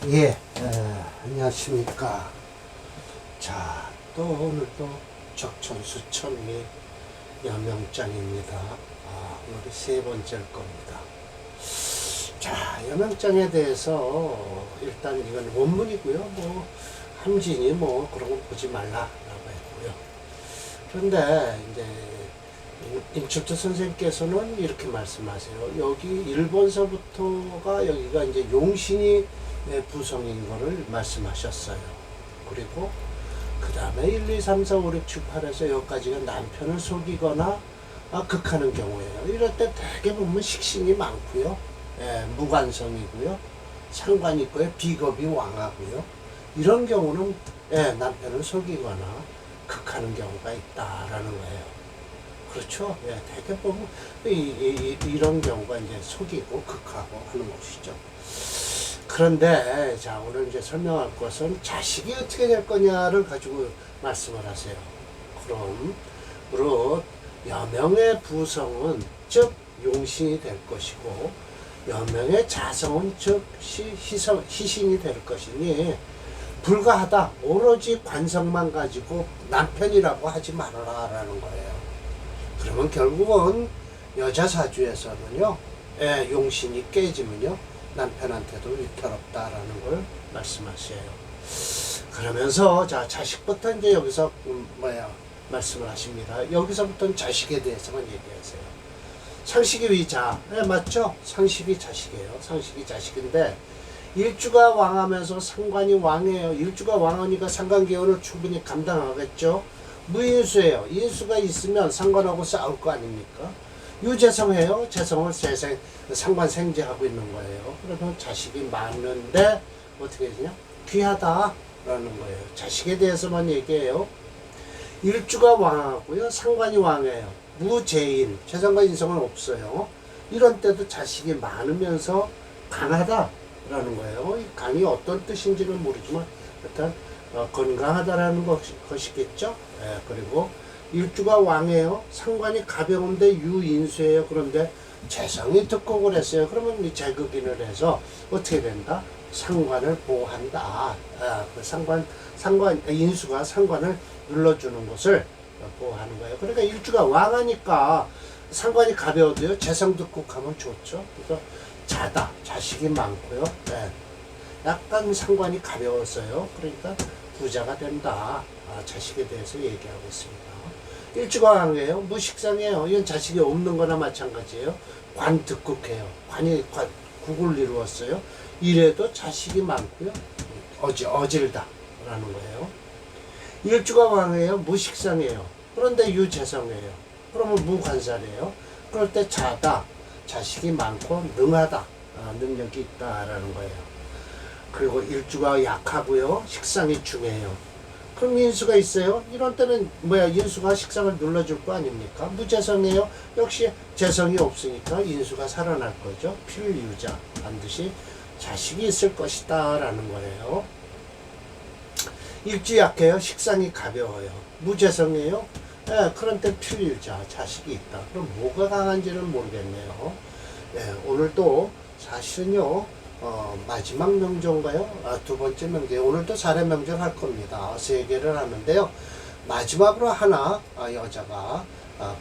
예, 안녕하십니까. 자, 또 오늘 또 적천수천리 여명장입니다. 오늘이 세 번째일 겁니다. 자, 여명장에 대해서 일단 이건 원문이고요. 뭐 함진이 뭐 그런 거 보지 말라라고 했고요. 그런데 이제 임철도 선생님께서는 이렇게 말씀하세요. 여기 일본서부터가 여기가 이제 용신이 부성인 거를 말씀하셨어요. 그리고 그 다음에 1, 2, 3, 4, 5, 6, 7, 8에서 여기까지가 남편을 속이거나 극하는 경우예요. 이럴 때 되게 보면 식신이 많고요. 무관성이고요. 상관 있고요. 비겁이 왕하고요. 이런 경우는 남편을 속이거나 극하는 경우가 있다라는 거예요. 그렇죠. 되게 보면 이런 경우가 이제 속이고 극하고 하는 것이죠. 그런데 자, 오늘 이제 설명할 것은 자식이 어떻게 될 거냐를 가지고 말씀을 하세요. 그럼 여명의 부성은 즉 용신이 될 것이고 여명의 자성은 즉 희신이 될 것이니 불가하다. 오로지 관성만 가지고 남편이라고 하지 말아라 라는 거예요. 그러면 결국은 여자 사주에서는요, 용신이 깨지면요, 남편한테도 위태롭다라는 걸 말씀하셔요. 그러면서, 자, 자식부터 이제 여기서, 말씀을 하십니다. 여기서부터는 자식에 대해서만 얘기하세요. 상식이 위자. 맞죠? 상식이 자식이에요. 상식이 자식인데, 일주가 왕하면서 상관이 왕이에요. 일주가 왕하니까 상관계원을 충분히 감당하겠죠? 무인수예요. 인수가 있으면 상관하고 싸울 거 아닙니까? 유재성해요. 재성을 상관 생제하고 있는 거예요. 그러면 자식이 많은데 어떻게 되냐? 귀하다라는 거예요. 자식에 대해서만 얘기해요. 일주가 왕하고요. 상관이 왕이에요. 무재인. 재성과 인성은 없어요. 이런 때도 자식이 많으면서 강하다라는 거예요. 이 강이 어떤 뜻인지는 모르지만 일단 건강하다라는 것이겠죠. 그리고 일주가 왕이에요. 상관이 가벼운데 유인수예요. 그런데 재성이 듣고 그랬어요. 그러면 이 제극인을 해서 어떻게 된다? 상관을 보호한다. 인수가 상관을 눌러주는 것을 보호하는 거예요. 그러니까 일주가 왕하니까 상관이 가벼워도요. 재성 듣고 가면 좋죠. 그래서 자식이 많고요. 약간 상관이 가벼웠어요. 그러니까 부자가 된다. 자식에 대해서 얘기하고 있습니다. 일주가 왕이에요. 무식상이에요. 이건 자식이 없는 거나 마찬가지예요. 관득국해요. 국을 이루었어요. 이래도 자식이 많고요. 어질다. 라는 거예요. 일주가 왕이에요. 무식상이에요. 그런데 유재성이에요. 그러면 무관살이에요. 그럴 때 자식이 많고 능하다. 능력이 있다라는 거예요. 그리고 일주가 약하고요. 식상이 중요해요. 그럼 인수가 있어요. 이런 때는 인수가 식상을 눌러줄 거 아닙니까? 무재성이에요. 역시 재성이 없으니까 인수가 살아날 거죠. 필유자. 반드시 자식이 있을 것이다 라는 거예요. 일주 약해요. 식상이 가벼워요. 무재성이에요. 그런 때 필유자. 자식이 있다. 그럼 뭐가 강한지는 모르겠네요. 오늘도 사실은요. 마지막 명조인가요? 두 번째 명조. 오늘도 사례 명조를 할 겁니다. 세 개를 하는데요. 마지막으로 하나, 여자가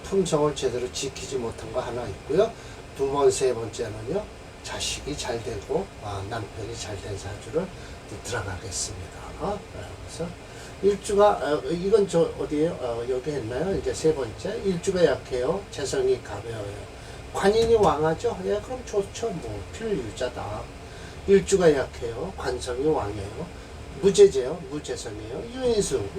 품성을 제대로 지키지 못한 거 하나 있고요. 두 번, 세 번째는요. 자식이 잘 되고, 남편이 잘 된 사주를 들어가겠습니다. 그래서 일주가, 이건 어디에요? 여기 했나요? 이제 세 번째. 일주가 약해요. 재성이 가벼워요. 관인이 왕하죠? 그럼 좋죠. 필유자다. 일주가 약해요. 관성이 왕이에요. 무재재요. 무재성이에요.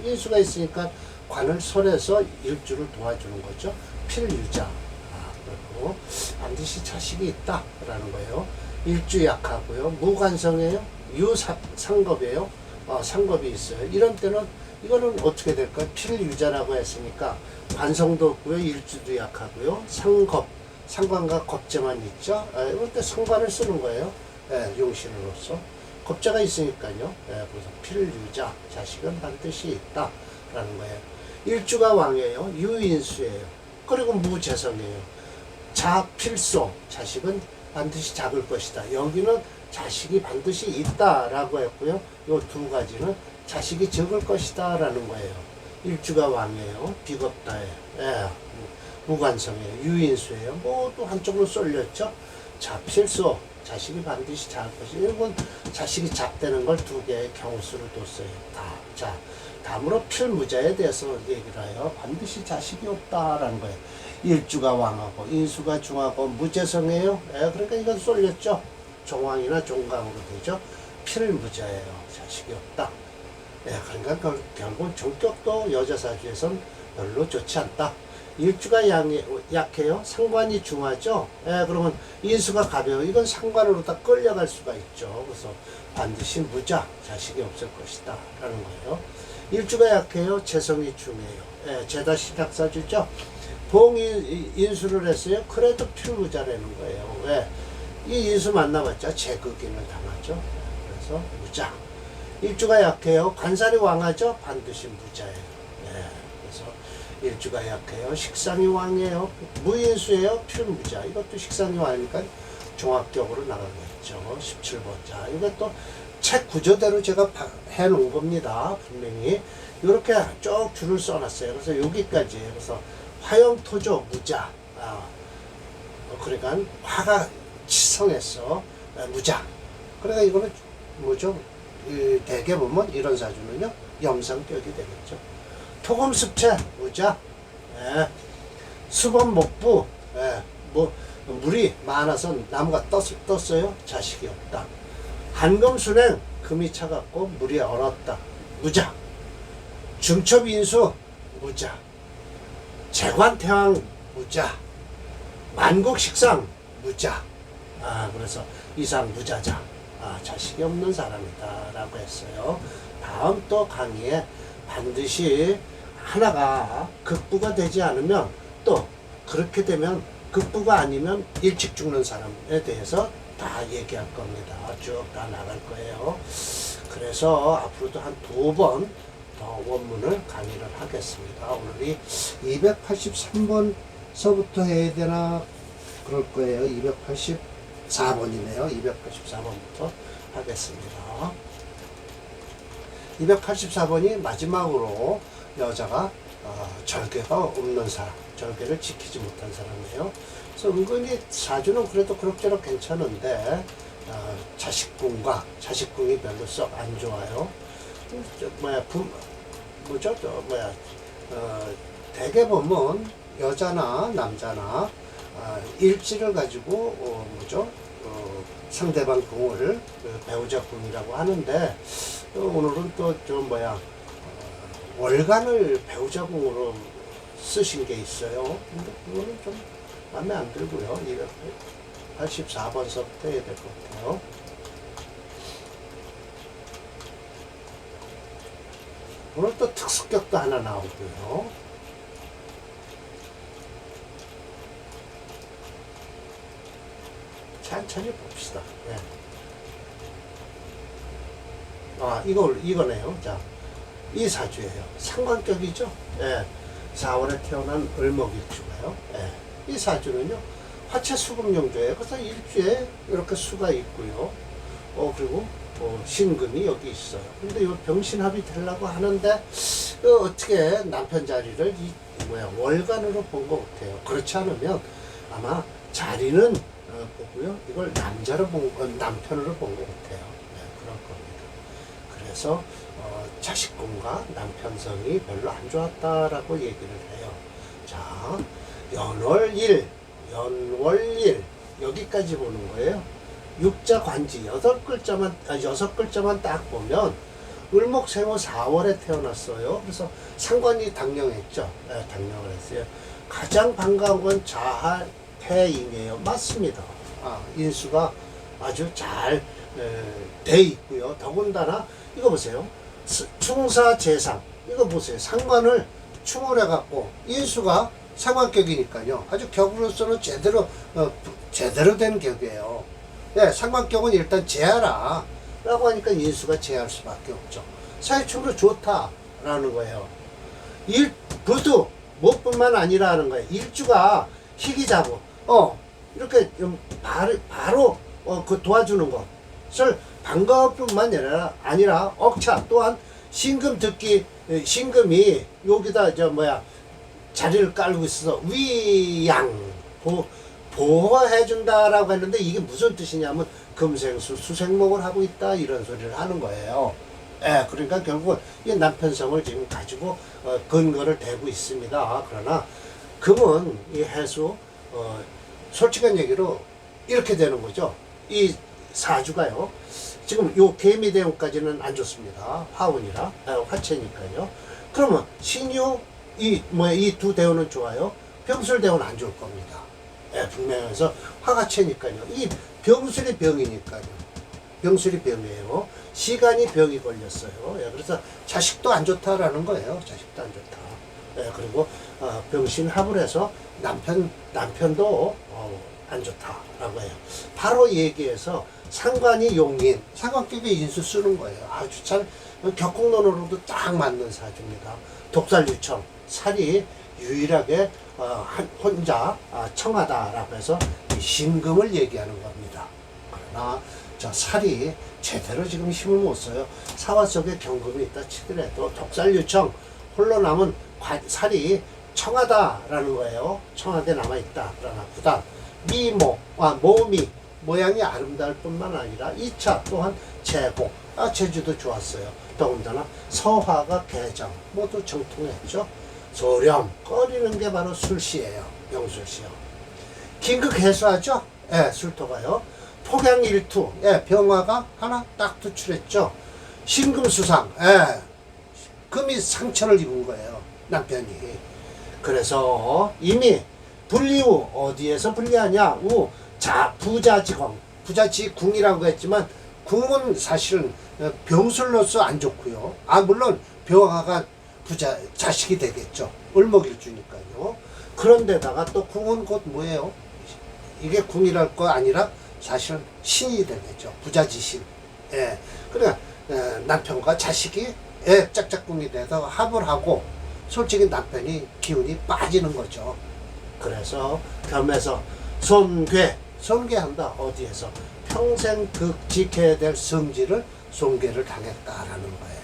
인수가 있으니까 관을 설해서 일주를 도와주는 거죠. 필유자. 그리고 반드시 자식이 있다라는 거예요. 일주 약하고요. 무관성이에요. 상겁이에요. 상겁이 있어요. 이런 때는 이거는 어떻게 될까요? 필유자라고 했으니까 관성도 없고요. 일주도 약하고요. 상관과 겁재만 있죠. 이럴 때 상관을 쓰는 거예요. 용신으로서 겁재가 있으니까요. 그래서 필유자, 자식은 반드시 있다라는 거예요. 일주가 왕이에요. 유인수예요. 그리고 무재성이에요. 필소, 자식은 반드시 작을 것이다. 여기는 자식이 반드시 있다라고 했고요. 요 두 가지는 자식이 적을 것이다라는 거예요. 일주가 왕이에요. 비겁다예요. 예, 무관성이에요. 유인수예요. 모두 한쪽으로 쏠렸죠. 자, 필수. 자식이 반드시 잘 것이. 이건 자식이 작다는 걸 두 개의 경수를 뒀어요. 자, 다음으로 필무자에 대해서 얘기를 해요. 반드시 자식이 없다라는 거예요. 일주가 왕하고 인수가 중하고 무재성이에요. 예, 그러니까 이건 쏠렸죠. 종왕이나 종강으로 되죠. 필무자예요. 자식이 없다. 예, 그러니까 결국 종격도 여자 사주에선 별로 좋지 않다. 일주가 약해요. 상관이 중하죠. 예, 그러면 인수가 가벼워. 이건 상관으로 다 끌려갈 수가 있죠. 그래서 반드시 무자, 자식이 없을 것이다. 라는 거예요. 일주가 약해요. 재성이 중해요. 예, 제다 시작사주죠. 봉이 인수를 했어요. 그래도 필무자라는 거예요. 왜? 이 인수 만나봤자 제극인을 당하죠. 그래서 무자. 일주가 약해요. 관살이 왕하죠. 반드시 무자예요. 네. 그래서 일주가 약해요. 식상이 왕이에요. 무인수예요. 필무자. 이것도 식상이 왕이니까 종합격으로 나가겠죠. 17번. 자, 이것도 책 구조대로 제가 해놓은 겁니다. 분명히 이렇게 쭉 줄을 써놨어요. 그래서 여기까지. 그래서 화영토조 무자. 그러니까 화가 치성했어. 무자. 그러니까 이거는 뭐죠? 대개 보면 이런 사주는요, 염상격이 되겠죠. 토금습체, 무자. 예. 수범목부, 예. 물이 많아서 나무가 떴어요. 자식이 없다. 한금순행, 금이 차갑고 물이 얼었다. 무자. 중첩인수, 무자. 재관태왕, 무자. 만국식상, 무자. 그래서 이상 무자자. 자식이 없는 사람이다 라고 했어요. 다음 또 강의에 반드시 하나가 극부가 되지 않으면, 또 그렇게 되면 극부가 아니면 일찍 죽는 사람에 대해서 다 얘기할 겁니다. 쭉 다 나갈 거예요. 그래서 앞으로도 한 2번 더 원문을 강의를 하겠습니다. 오늘이 283번서부터 해야 되나 그럴 거예요. 284번이네요. 284번부터 하겠습니다. 284번이 마지막으로 여자가 절개가 없는 사람, 절개를 지키지 못한 사람이에요. 그래서 은근히 사주는 그래도 그럭저럭 괜찮은데 자식궁이 별로 썩 안 좋아요. 대개 보면 여자나 남자나 일지를 가지고 상대방 궁을 배우자 궁이라고 하는데, 오늘은 또 좀 월간을 배우자 궁으로 쓰신 게 있어요. 근데 그거는 좀 마음에 안 들고요. 284번서부터 해야 될 것 같아요. 오늘 또 특수격도 하나 나오고요. 천천히 봅시다. 예. 이거네요. 자, 이 사주예요. 상관격이죠. 예. 4월에 태어난 을목일주가요. 예. 이 사주는요, 화채 수금용조예요. 그래서 일주에 이렇게 수가 있고요. 그리고 신금이 여기 있어요. 근데 이 병신합이 되려고 하는데, 어떻게 남편 자리를 월간으로 본 것 같아요. 그렇지 않으면 아마 자리는 보고요. 이걸 남편으로 본 것 같아요. 네, 그럴 겁니다. 그래서 자식궁과 남편성이 별로 안 좋았다라고 얘기를 해요. 자, 연월일 여기까지 보는 거예요. 육자관지 6글자만 딱 보면 을목생호 4월에 태어났어요. 그래서 상관이 당령했죠. 네, 당령을 했어요. 가장 반가운 건 자하태인이에요. 맞습니다. 인수가 아주 잘 돼 있고요. 더군다나 이거 보세요. 충사재상, 이거 보세요. 상관을 충을 해갖고 인수가 상관격이니까요. 아주 격으로서는 제대로 된 격이에요. 네, 상관격은 일단 제하라 라고 하니까 인수가 제할 수밖에 없죠. 사회충으로 좋다라는 거예요. 부두 무엇뿐만 아니라 하는 거예요. 일주가 희귀자고 이렇게 바로 도와주는 거, 것을 반가울 뿐만 아니라 억차 또한 신금 듣기 신금이 여기다 자리를 깔고 있어서 위양 보호해 준다라고 했는데 이게 무슨 뜻이냐면 금생수 수생목을 하고 있다 이런 소리를 하는 거예요. 예, 그러니까 결국은 이 남편성을 지금 가지고 근거를 대고 있습니다. 그러나 금은 이 해수 솔직한 얘기로 이렇게 되는 거죠. 이 사주가요. 지금 요 개미대운까지는 안 좋습니다. 화운이라 화채니까요. 그러면 신유 이 두 대운은 좋아요. 병술대운은 안 좋을 겁니다. 예, 분명해서 화가채니까요. 이 병술이 병이니까요. 병술이 병이에요. 시간이 병이 걸렸어요. 예, 그래서 자식도 안 좋다라는 거예요. 자식도 안 좋다. 예, 그리고 병신합을 해서 남편도 안 좋다라고 해요. 바로 얘기해서 상관이 용인, 상관격에 인수 쓰는 거예요. 아주 잘 격국론으로도 딱 맞는 사주입니다. 독살유청, 살이 유일하게 혼자 청하다라고 해서 신금을 얘기하는 겁니다. 그러나 저 살이 제대로 지금 힘을 못 써요. 사화 속에 경금이 있다 치더라도 독살유청 홀로 남은 살이 청하다라는 거예요. 청하게 남아있다. 그러나 구단, 몸이 모양이 아름다울 뿐만 아니라 2차 또한 제복, 제주도 좋았어요. 더군다나 서화가 개정 모두 정통했죠. 소렴, 꺼리는 게 바로 술시예요. 명술시요. 긴극 해수하죠. 예, 술토가요. 폭양일투, 예, 병화가 하나 딱 투출했죠. 신금수상, 예, 금이 상처를 입은 거예요. 남편이. 그래서 이미 분리후 어디에서 분리하냐? 부자지공, 부자지궁이라고 했지만 궁은 사실은 병술로서 안 좋고요. 물론 병화가 자식이 되겠죠. 을목일주니까요. 그런데다가 또 궁은 곧 뭐예요? 이게 궁이랄 거 아니라 사실은 신이 되겠죠. 부자지신. 예. 그러니까 남편과 자식이 짝짝꿍이 돼서 합을 하고 솔직히 남편이 기운이 빠지는 거죠. 그래서 겸해서 손괴한다. 어디에서? 평생 지켜야 될 성질을 손괴를 당했다라는 거예요.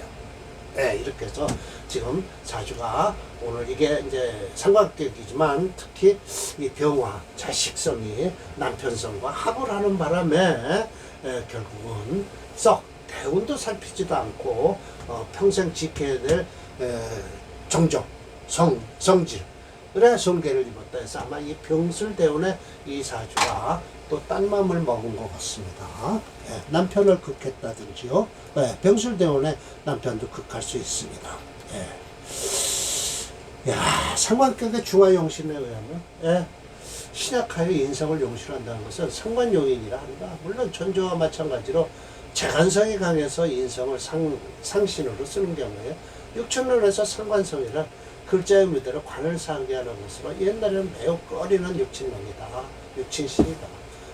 예, 이렇게 해서 지금 사주가 오늘 이게 이제 삼각격이지만 특히 이 병화, 자식성이 남편성과 합을 하는 바람에 결국은 썩 대운도 살피지도 않고 평생 지켜야 될 정적, 성질 그래 손괴를 입었다 해서 아마 이 병술대운에 이 사주가 또 딴 맘을 먹은 것 같습니다. 예, 남편을 극했다든지요. 예, 병술대운에 남편도 극할 수 있습니다. 예. 야, 상관격의 중화용신에 의하면 신약하여 인성을 용신한다는 것은 상관용인이라 한다. 물론 전조와 마찬가지로 재간성이 강해서 인성을 상신으로 쓰는 경우에 육천론에서 상관성이란 글자의 의미대로 관을 상기하는 것으로 옛날에는 매우 꺼리는 육친론이다. 육친신이다.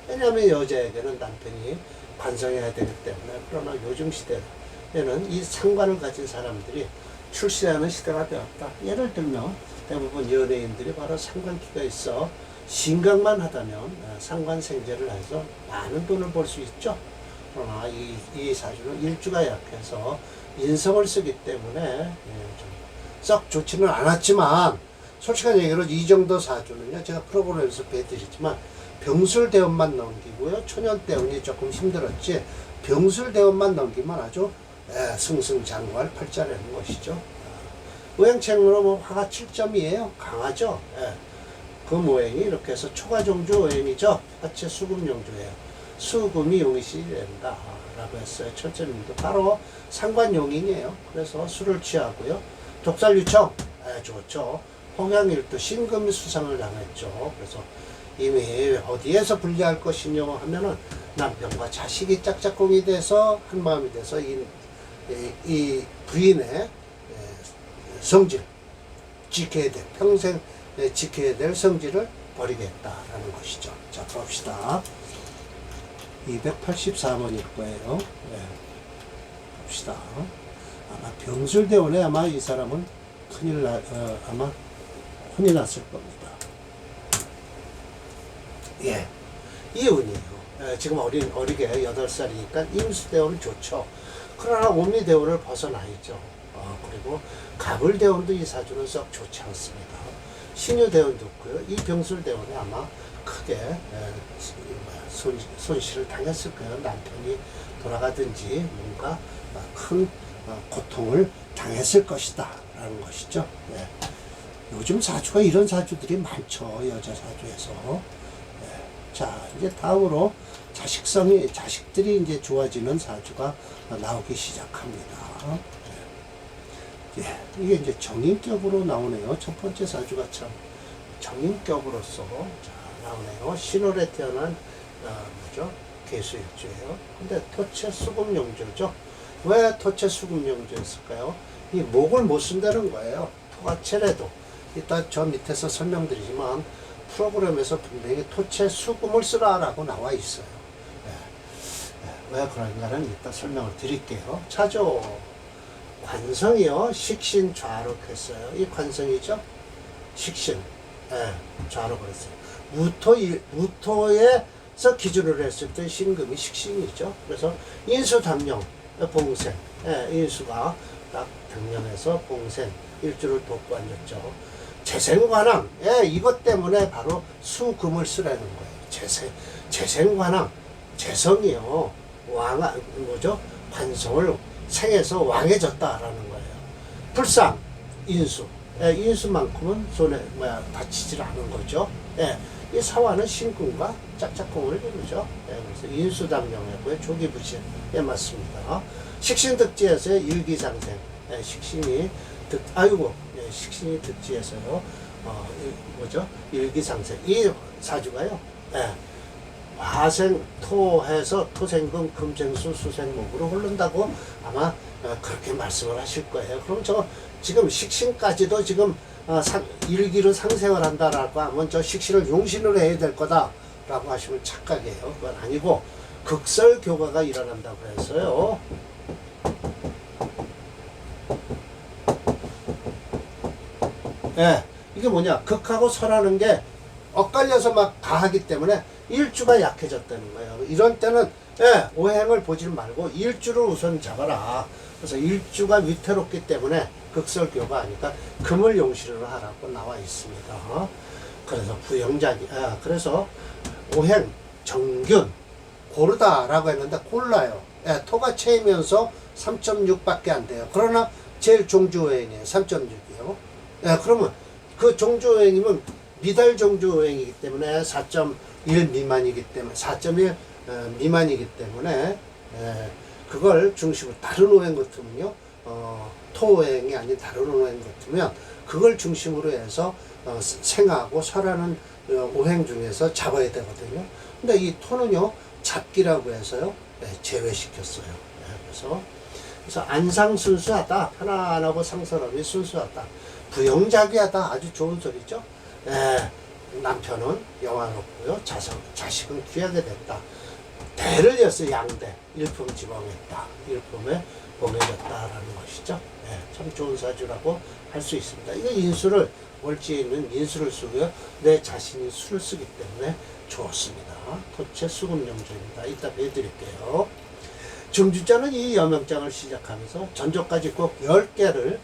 왜냐하면 여자에게는 남편이 관성해야 되기 때문에. 그러나 요즘 시대에는 이 상관을 가진 사람들이 출세하는 시대가 되었다. 예를 들면 대부분 연예인들이 바로 상관기가 있어 신강만 하다면 상관생제를 해서 많은 돈을 벌 수 있죠. 그러나 이 사주는 일주가 약해서 인성을 쓰기 때문에 썩 좋지는 않았지만 솔직한 얘기로 이 정도 사주는요 제가 프로그램에서 배드리지만 병술대운만 넘기고요 초년대운이 조금 힘들었지 병술대운만 넘기면 아주 승승장구할 팔자라는 것이죠. 오행책으로 뭐 화가 7점이에요. 강하죠. 그 모행이 이렇게 해서 초가종주 오행이죠. 화채 수금용주예요. 수금이 용이시 된다 라고 했어요. 철저님도 바로 상관용인이에요. 그래서 술을 취하고요. 독살유청 좋죠. 홍양일도 신금 수상을 당했죠. 그래서 이미 어디에서 분리할 것이냐 하면은 남편과 자식이 짝짝꿍이 돼서 한마음이 돼서 이 부인의 성질 지켜야 될 평생 지켜야 될 성질을 버리겠다라는 것이죠. 자 봅시다. 284번일 거예요. 봅시다. 아마 병술대원에 아마 이 사람은 아마 혼이 났을 겁니다. 예, 이운이에요. 지금 어리게 8살이니까 임수대운은 좋죠. 그러나 오미대운을 벗어나 있죠. 그리고 갑을대운도 이 사주는 썩 좋지 않습니다. 신유대운도 없고요. 이 병술대운이 아마 크게 손실을 당했을 거예요. 남편이 돌아가든지 뭔가 큰 고통을 당했을 것이다 라는 것이죠. 네. 요즘 사주가 이런 사주들이 많죠. 여자 사주에서. 네. 자, 이제 다음으로 자식들이 이제 좋아지는 사주가 나오기 시작합니다. 네. 예, 이게 이제 정인격으로 나오네요. 첫 번째 사주가 참 정인격으로서 나오네요. 신월에 태어난 계수일주예요. 근데 토채 수금용조죠. 왜 토채 수금용조였을까요? 이 목을 못 쓴다는 거예요. 토가 체래도. 이따 저 밑에서 설명드리지만 프로그램에서 분명히 토채 수금을 쓰라라고 나와 있어요. 왜 그런가는 이따 설명을 드릴게요. 차조 관성이요. 식신 좌록했어요. 이 관성이죠. 식신. 좌록 그랬어요. 무토에서 기준을 했을 때 신금이 식신이죠. 그래서 인수담령, 봉생. 인수가 딱 당년에서 봉생, 일주를 돕고 앉았죠. 재생관왕. 이것 때문에 바로 수금을 쓰라는 거예요. 재생관왕. 재성이요. 관성을 생에서 왕해졌다라는 거예요. 불상, 인수. 인수만큼은 손에 다치질 않은 거죠. 이 사화는 신금과 짝짝꿍을 이루죠. 그래서 인수담령이고요. 조기부신. 맞습니다. 식신득지에서의 일기상생. 식신이 득지에서요. 일기상생. 이 사주가요. 화생, 토해서 토생금, 금생수, 수생목으로 흐른다고 아마 그렇게 말씀을 하실 거예요. 그럼 지금 식신까지도 지금 일기로 상생을 한다라고 하면 저 식신을 용신으로 해야 될 거다라고 하시면 착각이에요. 그건 아니고 극설교과가 일어난다고 해서요. 이게 뭐냐? 극하고 설하는 게 엇갈려서 막 가하기 때문에 일주가 약해졌다는 거예요. 이런 때는 오행을 보지 말고 일주를 우선 잡아라. 그래서 일주가 위태롭기 때문에 극설교가 아니까 금을 용신으로 하라고 나와 있습니다. 그래서 부영작이 그래서 오행 정균 고르다라고 했는데 골라요. 토가 채이면서 3.6밖에 안 돼요. 그러나 제일 종주오행이에요. 3.6이요. 그러면 그 종주오행이면 미달 종주오행이기 때문에 4.1 미만이기 때문에 4.1 미만이기 때문에 그걸 중심으로 다른 오행 같으면요 토오행이 아닌 다른 오행 같으면 그걸 중심으로 해서 생하고 설하는 오행 중에서 잡아야 되거든요. 근데 이 토는요 잡기라고 해서요 제외시켰어요. 그래서 안상순수하다, 편안하고 상선함이 순수하다, 부영자기하다, 아주 좋은 소리죠. 남편은 영화롭고요, 자식은 귀하게 됐다. 대를 이어서 양대, 일품지방했다, 일품에 봉해졌다라는 것이죠. 참 좋은 사주라고 할 수 있습니다. 이거 인수를 월지에 있는 인수를 쓰고요, 내 자신이 수를 쓰기 때문에 좋습니다. 토채 수금영조입니다. 이따 해드릴게요. 중주자는 이 여명장을 시작하면서 전조까지 꼭 10개를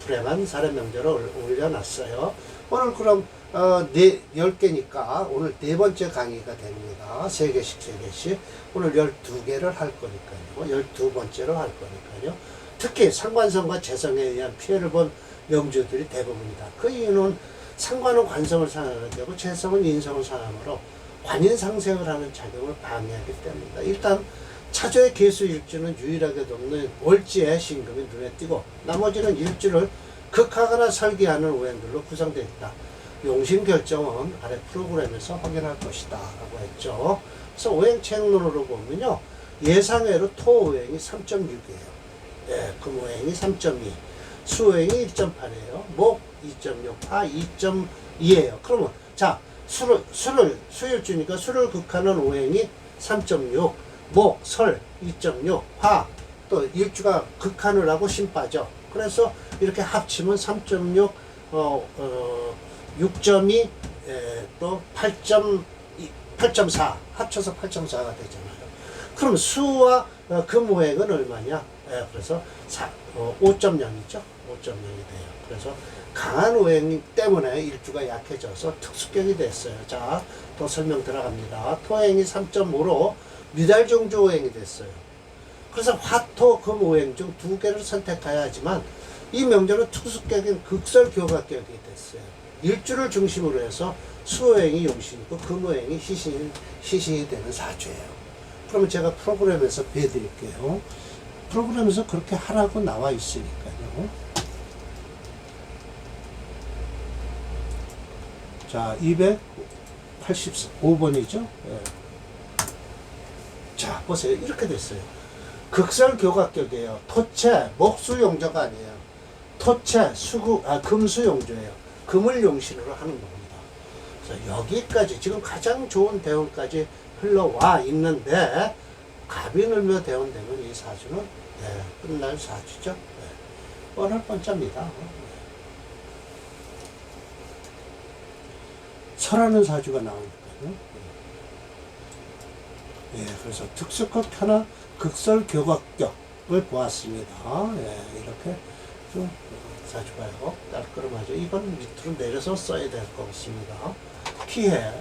불행한 사례명제로 올려놨어요. 오늘 그럼 10개니까 오늘 4번째 강의가 됩니다. 3개씩 오늘 12개를 할 거니까요. 12번째로 할 거니까요. 특히 상관성과 재성에 의한 피해를 본 명주들이 대부분이다. 그 이유는 상관은 관성을 상하게 되고 재성은 인성을 상하므로 관인상생을 하는 작용을 방해하기 때문이다. 일단 차조의 계수일주는 유일하게 돕는 월지의 신금이 눈에 띄고 나머지는 일주를 극하거나 설계하는 오행들로 구성되어 있다. 용신 결정은 아래 프로그램에서 확인할 것이다 라고 했죠. 그래서 오행책론으로 보면요, 예상외로 토오행이 3.6이에요. 금오행이 3.2, 수오행이 1.8이에요. 목 2.6, 화 2.2예요. 그러면 자, 수일주니까 수를 극하는 오행이 3.6, 목, 설 2.6, 화 또 일주가 극한을 하고 신빠져. 그래서 이렇게 합치면 3.6, 6.2, 또 8.2, 8.4 합쳐서 8.4가 되잖아요. 그럼 수와 금오행은 얼마냐? 예, 그래서 5.0이죠. 5.0이 돼요. 그래서 강한 오행 때문에 일주가 약해져서 특수격이 됐어요. 자, 또 설명 들어갑니다. 토행이 3.5로 미달종주 오행이 됐어요. 그래서 화토 금오행 중 두 개를 선택해야 하지만 이 명절은 특수격인 극설교각격이 됐어요. 일주를 중심으로 해서 수오행이 용신이고 금오행이 시신이 되는 사주예요. 그러면 제가 프로그램에서 배워드릴게요. 프로그램에서 그렇게 하라고 나와 있으니까요. 자, 285번이죠. 네. 자, 보세요. 이렇게 됐어요. 극설교각격이에요. 토채, 목수용조가 아니에요. 토채, 금수용조예요. 금을 용신으로 하는 겁니다. 그래서 여기까지 지금 가장 좋은 대운까지 흘러와 있는데 갑이 늘며 대운되면 이 사주는 끝날 사주죠. 뻔할 뻔짜입니다. 설하는 사주가 나오니까요. 그래서 특수극 하나 극설교각격을 보았습니다. 이렇게 좀 사주가요. 깔끔하죠. 이건 밑으로 내려서 써야 될 것 같습니다. 기해,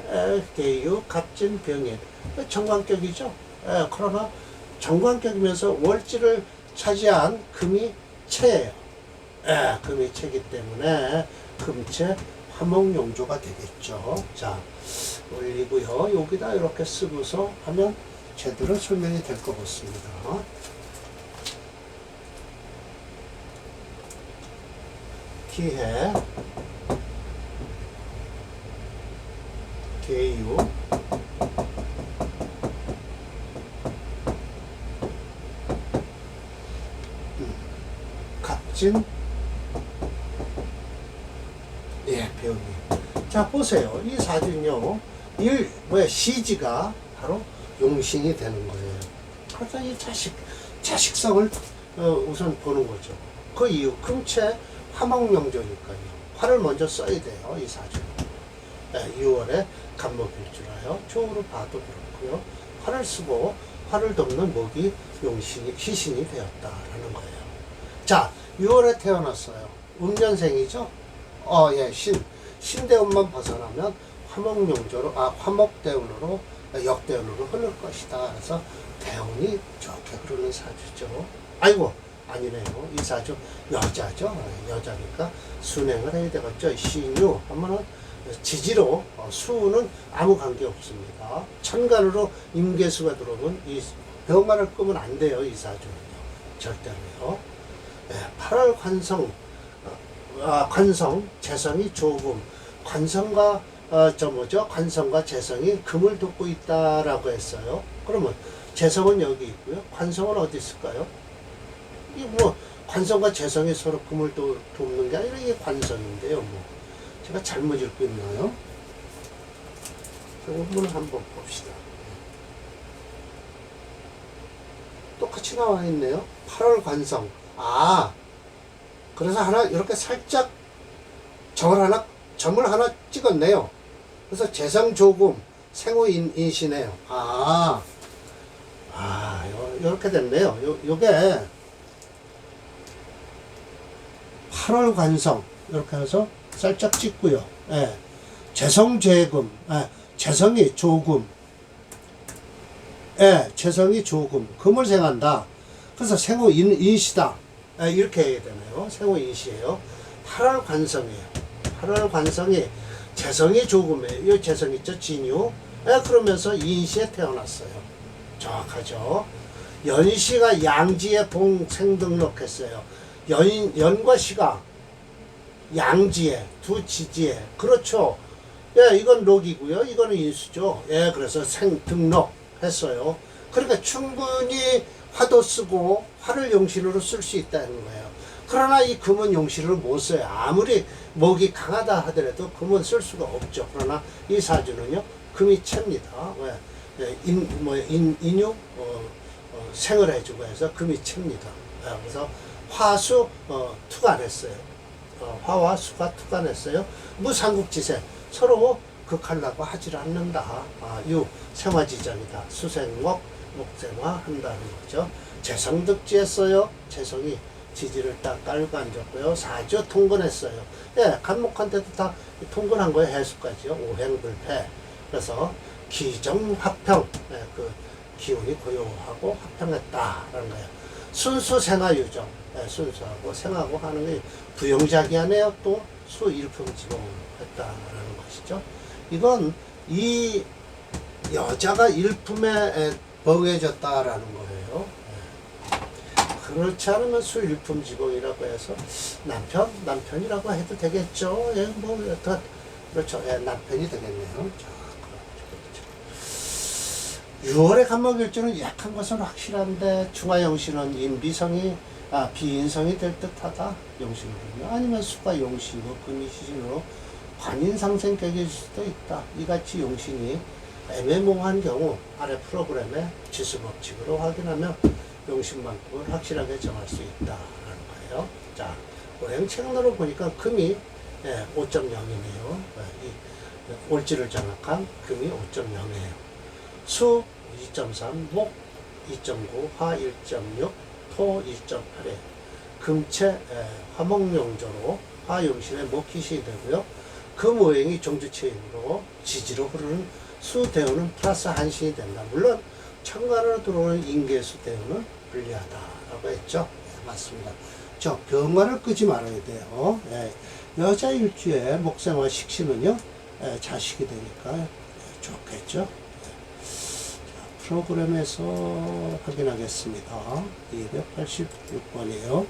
개유, 갑진, 병인. 정관격이죠. 그러나 정관격이면서 월지를 차지한 금이 채예요. 금이 채기 때문에 금채 화목용조가 되겠죠. 자, 올리고요. 여기다 이렇게 쓰고서 하면 제대로 설명이 될 것 같습니다. 기해, 개유, 갑진, 병이. 자, 보세요. 이 사주는요, 시지가 바로 용신이 되는 거예요. 그래서 이 자식성을 우선 보는 거죠. 그 이유, 금채 화목명조니까요. 화를 먼저 써야 돼요, 이 사주는. 6월에 간목일주라요. 쪽으로 봐도 그렇고요. 화를 쓰고 화를 덮는 목이 희신이 되었다라는 거예요. 자, 6월에 태어났어요. 음년생이죠. 신대운만 벗어나면 화목대운으로 역대운으로 흐를 것이다. 그래서 대운이 좋게 흐르는 사주죠. 아이고, 아니네요. 이 사주 여자죠. 여자니까 순행을 해야 되겠죠. 신유 하면은 지지로 수는 아무 관계 없습니다. 천간으로 임계수가 들어오면 이 병간을 끄면 안 돼요. 이 사주는요. 절대로요. 8월 관성, 재성이 조금, 관성과 관성과 재성이 금을 돕고 있다라고 했어요. 그러면 재성은 여기 있고요. 관성은 어디 있을까요? 이 관성과 재성이 서로 금을 돕는 게 아니라 이게 관성인데요. 제가 잘못 읽고 있나요? 원문을 한번 봅시다. 똑같이 나와 있네요. 8월 관성. 그래서 하나 이렇게 살짝 점을 하나 찍었네요. 그래서 재성 조금 생호 인시네요. 이렇게 됐네요. 요게 8월 관성 이렇게 해서 살짝 찍고요. 재성 재금, 재성이 조금, 재성이 조금, 금을 생한다. 그래서 생호 인시다. 이렇게 해야 되네요. 생호 인시예요. 8월 관성이에요. 8월 관성이 재성이 조금이에요. 이 재성 있죠, 진유. 그러면서 인시에 태어났어요. 정확하죠. 연시가 양지에 봉생 등록했어요. 연과 시가 양지에, 두 지지에. 그렇죠. 이건 록이고요. 이거는 인수죠. 그래서 등록했어요. 그러니까 충분히 화도 쓰고 화를 용신으로 쓸 수 있다는 거예요. 그러나 이 금은 용신으로 못 써요. 아무리 목이 강하다 하더라도 금은 쓸 수가 없죠. 그러나 이 사주는요, 금이 챕니다. 인유, 생을 해주고 해서 금이 챕니다. 그래서 화수, 투간했어요. 화와 수가 투간했어요. 무삼국지세. 서로 극하려고 하질 않는다. 유 생화지정이다. 수생목 목생화 한다는 거죠. 재성득지했어요. 재성이 지지를 딱 깔고 앉았고요. 사주 통근했어요. 예, 간목한테도 다 통근한 거예요. 해수까지요. 오행불패. 그래서 기정합평, 예, 그 기운이 고요하고 합평했다라는 거예요. 순수 생화유정, 예, 순수하고 생하고 하는 게 부용자기하네요. 또 수일품지봉을 했다라는 것이죠. 이건 이 여자가 일품에 먹여졌다라는 거예요. 그렇지 않으면 수일품지봉이라고 해서 남편이라고 해도 되겠죠. 예, 뭐 여튼 그렇죠. 예, 남편이 되겠네요. 자, 그렇죠. 6월의 간목일주는 약한 것은 확실한데 중화용신은 인비성이 비인성이 될 듯하다. 용신으로요. 아니면 수가 용신으로 금이신으로 관인상생격일 수도 있다. 이같이 용신이 애매모호한 경우 아래 프로그램의 지수법칙으로 확인하면 용신만큼은 확실하게 정할 수 있다라는 거예요. 자, 오행책로로 보니까 금이 5.0이네요. 이 올지를 장악한 금이 5.0이에요. 수 2.3, 목 2.9, 화 1.6, 토 2.8에 금체 화목용조로 화용신의 목기신이 되고요. 금오행이 종주체인으로 지지로 흐르는 수대우는 플러스 한신이 된다. 물론 천간으로 들어오는 인계수 대우는 불리하다라고 했죠. 네, 맞습니다. 저 병화를 끄지 말아야 돼요. 네, 여자 일주에 목생화 식신은요, 자식이 되니까 좋겠죠. 자, 프로그램에서 확인하겠습니다. 286번이에요.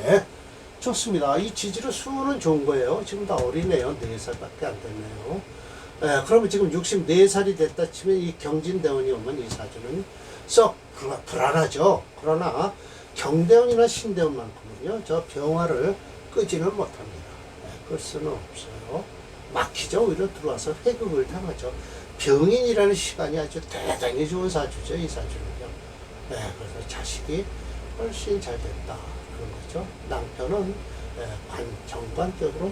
네. 좋습니다. 이 지지로 수는 좋은 거예요. 지금 다 어리네요. 4살밖에 안 됐네요. 그러면 지금 64살이 됐다 치면 이 경진대원이 오면 이 사주는 썩 불안하죠. 그러나 경대원이나 신대원만큼은요, 저 병화를 끄지는 못합니다. 끌 수는 없어요. 막히죠. 오히려 들어와서 회극을 당하죠. 병인이라는 시간이 아주 대단히 좋은 사주죠. 이 사주는요. 그래서 자식이 훨씬 잘 됐다. 그런 거죠. 남편은 정관격으로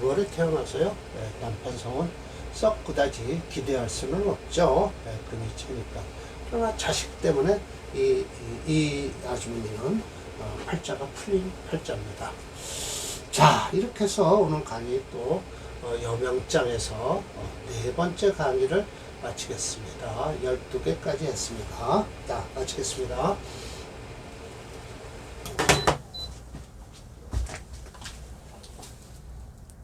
6월에 태어나서요. 남편 성은 썩 그다지 기대할 수는 없죠. 금이체니까. 그러나 자식 때문에 이 아주머니는 팔자가 풀린 팔자입니다. 자, 이렇게 해서 오늘 강의 또 여명장에서 4번째 강의를 마치겠습니다. 12개까지 했습니다. 자, 마치겠습니다.